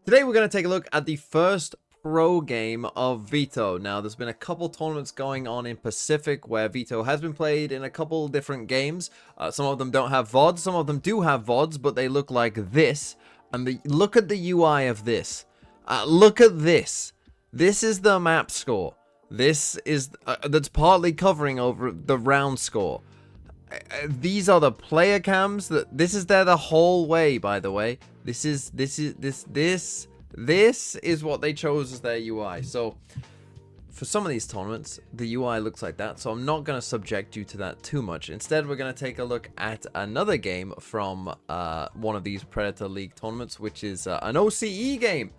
Today we're going to take a look at the first pro game of Veto. Now, there's been a couple tournaments going on in Pacific where Veto has been played in a couple different games. Some of them don't have VODs, some of them do have VODs, but they look like this. And look at the UI of this. Look at this. This is the map score. This is that's partly covering over the round score. These are the player cams. This is there the whole way, by the way. This is what they chose as their UI. So for some of these tournaments, the UI looks like that. So I'm not going to subject you to that too much. Instead, we're going to take a look at another game from one of these Predator League tournaments, which is an OCE game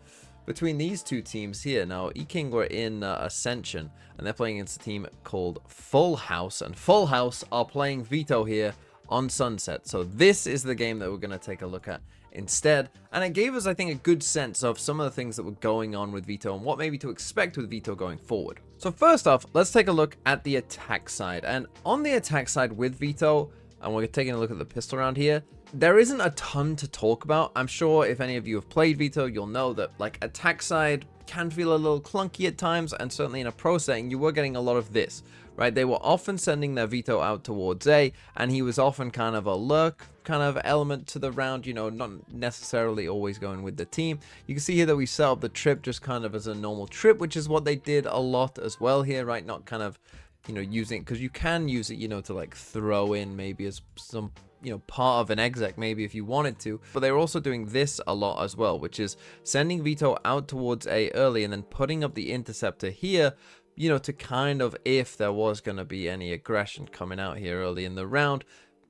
between these two teams here. Now, E-King were in Ascension, and they're playing against a team called Full House, and Full House are playing Veto here on Sunset. So this is the game that we're going to take a look at instead, and it gave us, I think, a good sense of some of the things that were going on with Veto and what maybe to expect with Veto going forward. So first off, let's take a look at the attack side, and on the attack side with Veto, and we're taking a look at the pistol round here, there isn't a ton to talk about. I'm sure if any of you have played Veto, you'll know that like attack side can feel a little clunky at times, and certainly in a pro setting, you were getting a lot of this, right? They were often sending their Veto out towards A, and he was often kind of a lurk kind of element to the round, you know, not necessarily always going with the team. You can see here that we set up the trip just kind of as a normal trip, which is what they did a lot as well here, right? Not kind of, you know, using, because you can use it, you know, to like throw in maybe as some, you know, part of an exec maybe if you wanted to, but they were also doing this a lot as well, which is sending Veto out towards A early and then putting up the interceptor here, you know, to kind of, if there was going to be any aggression coming out here early in the round,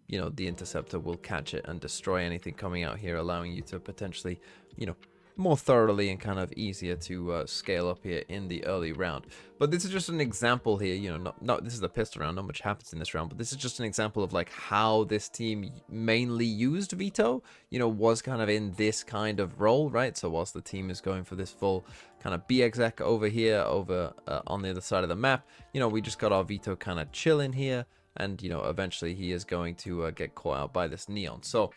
you know, the interceptor will catch it and destroy anything coming out here, allowing you to potentially, you know, more thoroughly and kind of easier to scale up here in the early round. But this is just an example here, you know, not this is the pistol round, not much happens in this round, but this is just an example of like how this team mainly used Veto, you know, was kind of in this kind of role, right? So whilst the team is going for this full kind of B exec over here, over on the other side of the map, you know, we just got our Veto kind of chilling here, and, you know, eventually he is going to get caught out by this Neon. So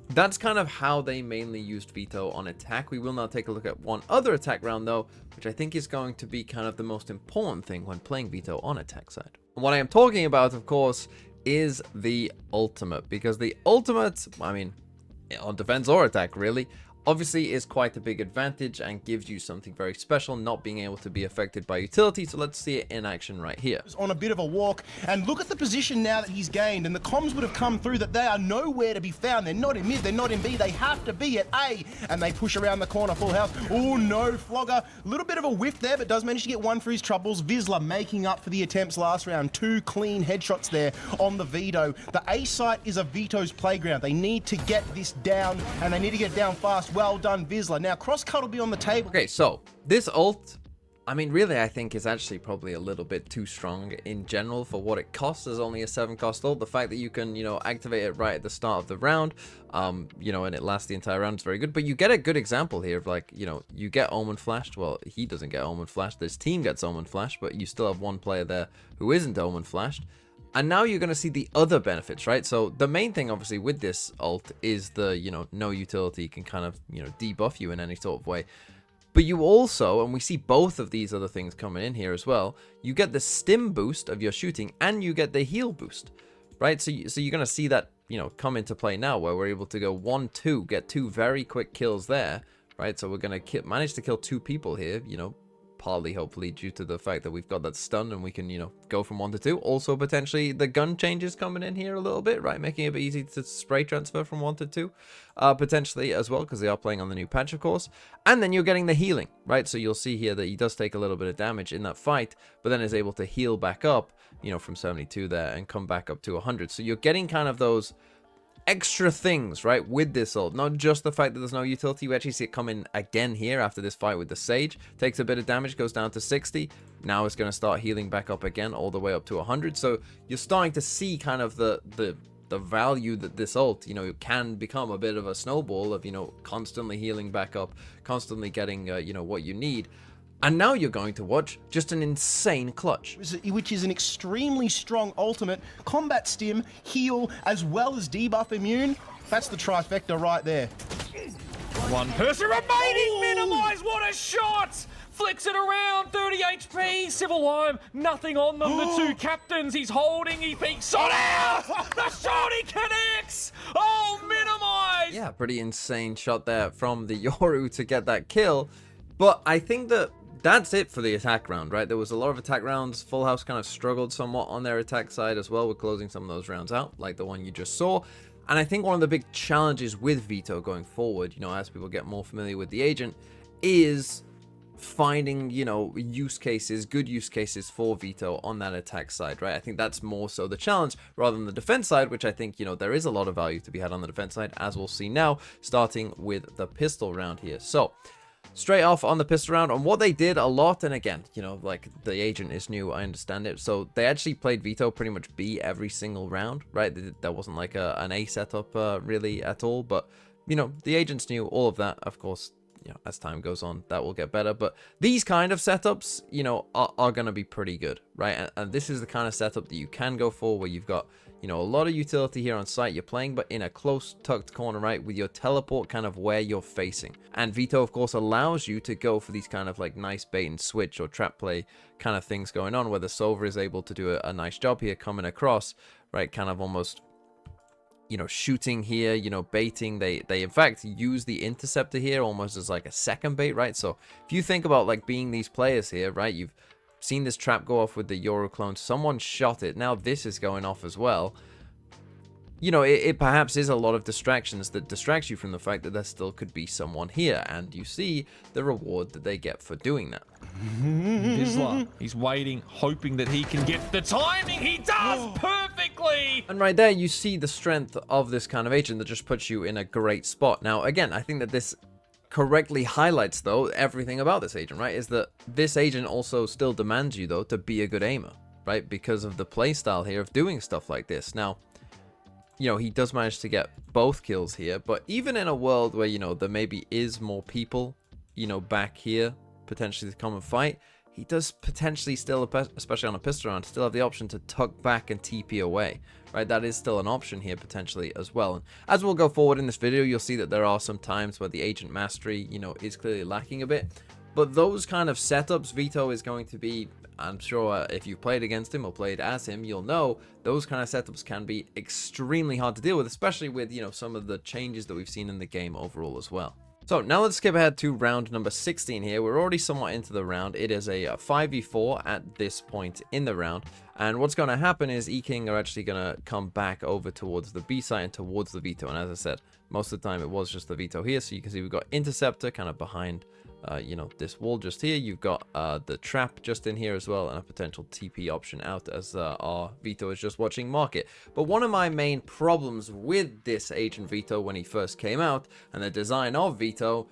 that's kind of how they mainly used Veto on attack. We will now take a look at one other attack round though, which I think is going to be kind of the most important thing when playing Veto on attack side. And what I am talking about, of course, is the ultimate, because the ultimate, I mean, on defense or attack really, obviously is quite a big advantage and gives you something very special, not being able to be affected by utility. So let's see it in action right here. On a bit of a walk, and look at the position now that he's gained, and the comms would have come through that they are nowhere to be found. They're not in mid, they're not in B, they have to be at A, and they push around the corner. Full House, oh no, Flogger, a little bit of a whiff there, but does manage to get one for his troubles. Vizsla making up for the attempts last round. 2 clean headshots there on the Veto. The A site is a Veto's playground. They need to get this down, and they need to get it down fast. Well done, Vizsla. Now, cross-cut will be on the table. Okay, so this ult, I mean, really, I think is actually probably a little bit too strong in general for what it costs. There's only a 7 cost ult. The fact that you can, you know, activate it right at the start of the round, you know, and it lasts the entire round is very good. But you get a good example here of, like, you know, you get Omen flashed. Well, he doesn't get Omen flashed. This team gets Omen flashed, but you still have one player there who isn't Omen flashed. And now you're going to see the other benefits, right? So the main thing, obviously, with this ult is the, you know, no utility can kind of, you know, debuff you in any sort of way. But you also, and we see both of these other things coming in here as well, you get the stim boost of your shooting and you get the heal boost, right? So you're going to see that, you know, come into play now where we're able to go 1-2, get 2 very quick kills there, right? So we're going to manage to kill 2 people here, you know, partly hopefully due to the fact that we've got that stun and we can, you know, go from 1 to 2. Also potentially the gun changes coming in here a little bit, right, making it a bit easy to spray transfer from 1 to 2 potentially as well, because they are playing on the new patch, of course. And then you're getting the healing, right? So you'll see here that he does take a little bit of damage in that fight, but then is able to heal back up, you know, from 72 there and come back up to 100. So you're getting kind of those extra things, right, with this ult. Not just the fact that there's no utility. We actually see it come in again here after this fight with the Sage. Takes a bit of damage, goes down to 60. Now it's going to start healing back up again, all the way up to 100. So you're starting to see kind of the value that this ult, you know, can become a bit of a snowball of, you know, constantly healing back up, constantly getting, you know, what you need. And now you're going to watch just an insane clutch, which is an extremely strong ultimate. Combat stim, heal, as well as debuff immune. That's the trifecta right there. One person remaining, minimize, what a shot! Flicks it around, 30 HP, Civil Lime, nothing on them, the two captains, he's holding, he peeks, shot out! The shot, he connects! Oh, minimize! Yeah, pretty insane shot there from the Yoru to get that kill, but I think that that's it for the attack round, right? There was a lot of attack rounds. Full House kind of struggled somewhat on their attack side as well with closing some of those rounds out, like the one you just saw. And I think one of the big challenges with Veto going forward, you know, as people get more familiar with the agent, is finding, you know, use cases, good use cases for Veto on that attack side, right? I think that's more so the challenge rather than the defense side, which I think, you know, there is a lot of value to be had on the defense side, as we'll see now, starting with the pistol round here. So, straight off on the pistol round, and what they did a lot, and again, you know, like, the agent is new, I understand it, so they actually played Veto pretty much B every single round, right? There wasn't like an A setup really at all, but, you know, the agents knew all of that. Of course, you know, as time goes on, that will get better, but these kind of setups, you know, are going to be pretty good, right? And this is the kind of setup that you can go for, where you've got, you know, a lot of utility here on site. You're playing, but in a close tucked corner, right, with your teleport kind of where you're facing. And Veto, of course, allows you to go for these kind of like nice bait and switch or trap play kind of things going on, where the Solver is able to do a nice job here coming across, right, kind of almost, you know, shooting here, you know, baiting. They in fact use the interceptor here almost as like a second bait, right? So if you think about like being these players here, right, you've seen this trap go off with the Yoru clone, someone shot it, now this is going off as well. You know, it perhaps is a lot of distractions that distracts you from the fact that there still could be someone here, and you see the reward that they get for doing that. Vizsla, he's waiting, hoping that he can get the timing. He does perfectly. And right there, you see the strength of this kind of agent that just puts you in a great spot. Now, again, I think that this correctly highlights, though, everything about this agent, right? Is that this agent also still demands you, though, to be a good aimer, right? Because of the playstyle here of doing stuff like this. Now, you know, he does manage to get both kills here, but even in a world where, you know, there maybe is more people, you know, back here potentially to come and fight, he does potentially still, especially on a pistol round, still have the option to tuck back and TP away, right? That is still an option here potentially as well. And as we'll go forward in this video, you'll see that there are some times where the agent mastery, you know, is clearly lacking a bit. But those kind of setups, Veto is going to be, I'm sure if you've played against him or played as him, you'll know those kind of setups can be extremely hard to deal with, especially with, you know, some of the changes that we've seen in the game overall as well. So now let's skip ahead to round number 16 here. We're already somewhat into the round. It is a 5v4 at this point in the round. And what's going to happen is E-King are actually going to come back over towards the B side and towards the Veto. And as I said, most of the time it was just the Veto here. So you can see we've got Interceptor kind of behind you know, this wall just here. You've got the trap just in here as well, and a potential TP option out as our Veto is just watching market. But one of my main problems with this agent Veto when he first came out, and the design of Veto,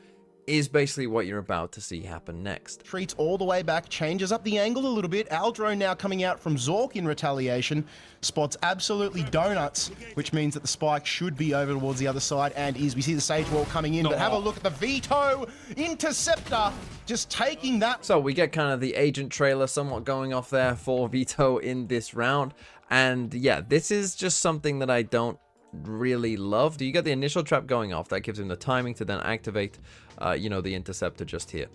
is basically what you're about to see happen next. Treats all the way back, changes up the angle a little bit. Aldro now coming out from Zork in retaliation. Spots absolutely donuts, which means that the spike should be over towards the other side, and is. We see the Sage Wall coming in, but have a look at the Veto Interceptor just taking that. So we get kind of the agent trailer somewhat going off there for Veto in this round. And yeah, this is just something that I don't really love. You get the initial trap going off, that gives him the timing to then activate you know, the interceptor just here,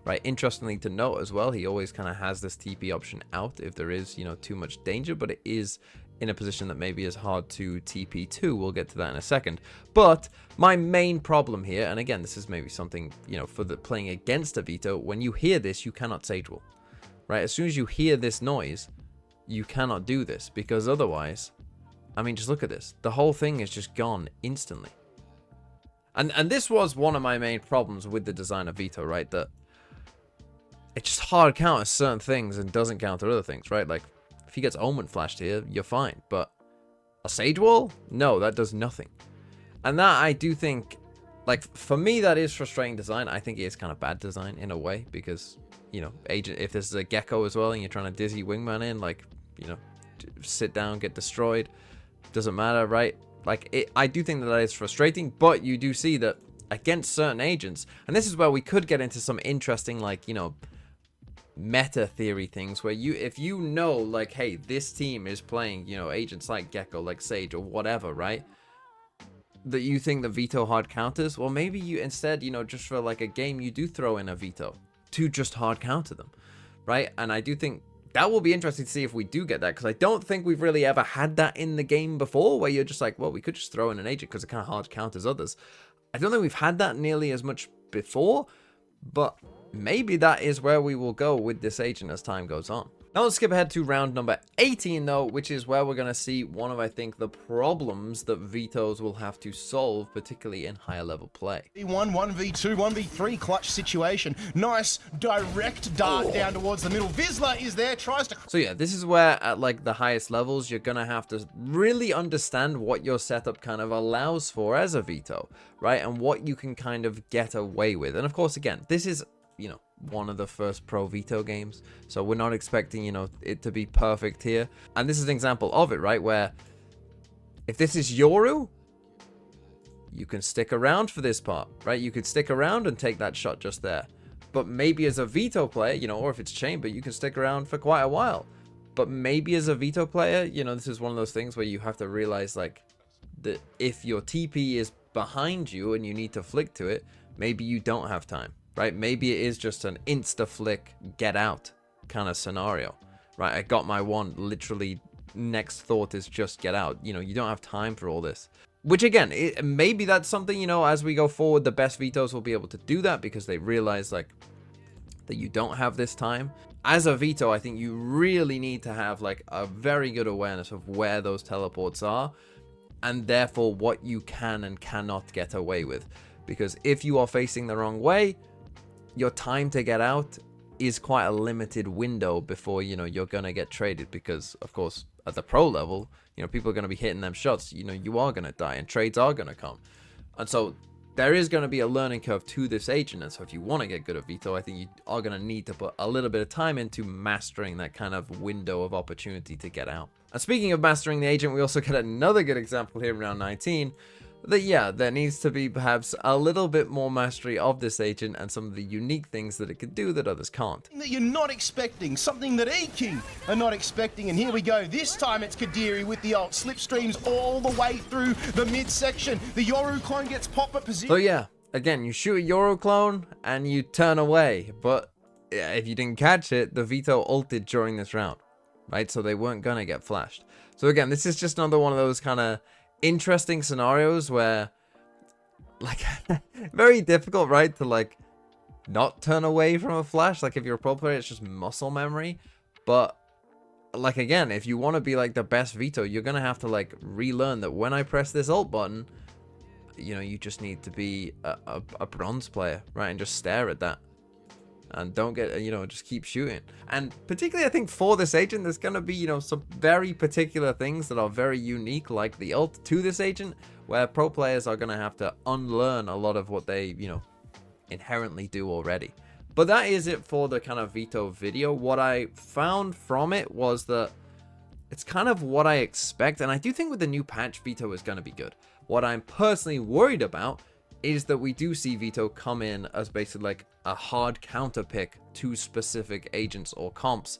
right? Interestingly to note as well, he always kind of has this TP option out if there is, you know, too much danger, but it is in a position that maybe is hard to TP to. We'll get to that in a second. But my main problem here, and again, this is maybe something, you know, for the playing against a Veto, when you hear this, you cannot Sage Wall, right? As soon as you hear this noise, you cannot do this, because otherwise, I mean, just look at this. The whole thing is just gone instantly. And this was one of my main problems with the design of Veto, right? That it just hard counters certain things and doesn't counter other things, right? Like, if he gets Omen flashed here, you're fine. But a Sage Wall? No, that does nothing. And that, I do think, like, for me, that is frustrating design. I think it is kind of bad design in a way, because, you know, agent, if this is a Gecko as well and you're trying to dizzy Wingman in, like, you know, sit down, get destroyed, doesn't matter, right? Like, I do think that is frustrating, but you do see that against certain agents, and this is where we could get into some interesting, like, you know, meta theory things, where you, if you know, like, hey, this team is playing, you know, agents like Gecko, like Sage, or whatever, right? that you think the Veto hard counters, well, maybe you instead, you know, just for like a game, you do throw in a Veto to just hard counter them, right? And I do think that will be interesting to see if we do get that, because I don't think we've really ever had that in the game before, where you're just like, well, we could just throw in an agent because it kind of hard counters others. I don't think we've had that nearly as much before, but maybe that is where we will go with this agent as time goes on. Now let's skip ahead to round number 18 though, which is where we're going to see one of, I think, the problems that Vetoes will have to solve, particularly in higher level play. 1v2, 1v3 clutch situation. Nice direct dart down towards the middle. Vizsla is there, tries to... So yeah, this is where at like the highest levels, you're going to have to really understand what your setup kind of allows for as a Veto, right? And what you can kind of get away with. And of course, again, this is, you know, one of the first pro Veto games, so we're not expecting, you know, it to be perfect here. And this is an example of it, right, where if this is Yoru, you can stick around for this part, right? You could stick around and take that shot just there. But maybe as a Veto player, you know, or if it's Chamber, you can stick around for quite a while. But maybe as a Veto player, you know, this is one of those things where you have to realize, like, that if your TP is behind you and you need to flick to it, maybe you don't have time. Right? Maybe it is just an insta-flick, get out kind of scenario. Right? I got my one, literally next thought is just get out. You know, you don't have time for all this. Which again, maybe that's something, you know, as we go forward, the best Vetoes will be able to do that because they realize, like, that you don't have this time. As a Veto, I think you really need to have, like, a very good awareness of where those teleports are and therefore what you can and cannot get away with. Because if you are facing the wrong way, your time to get out is quite a limited window before, you know, you're going to get traded, because of course at the pro level, you know, people are going to be hitting them shots, you know, you are going to die and trades are going to come. And so there is going to be a learning curve to this agent. And so if you want to get good at Veto, I think you are going to need to put a little bit of time into mastering that kind of window of opportunity to get out. And speaking of mastering the agent, we also get another good example here in round 19. That, yeah, there needs to be perhaps a little bit more mastery of this agent and some of the unique things that it could do that others can't. That you're not expecting, something that E-King are not expecting, and here we go. This time it's Kadiri with the ult, slipstreams all the way through the midsection. The Yoru clone gets popped at position. So yeah, again, you shoot a Yoru clone and you turn away, but if you didn't catch it, the Veto ulted during this round, right? So they weren't gonna get flashed. So again, this is just another one of those kind of interesting scenarios where, like, very difficult, right, to like not turn away from a flash. Like if you're a pro player, it's just muscle memory. But like, again, if you want to be like the best Veto, you're gonna have to like relearn that when I press this ult button, you know, you just need to be a bronze player, right, and just stare at that and don't get, you know, just keep shooting. And particularly, I think for this agent, there's going to be, you know, some very particular things that are very unique, like the ult to this agent, where pro players are going to have to unlearn a lot of what they, you know, inherently do already. But that is it for the kind of Veto video. What I found from it was that it's kind of what I expect, and I do think with the new patch, Veto is going to be good. What I'm personally worried about is that we do see Veto come in as basically like a hard counter pick to specific agents or comps,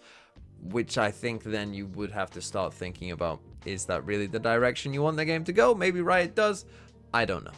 which I think then you would have to start thinking about, is that really the direction you want the game to go? Maybe Riot does, I don't know.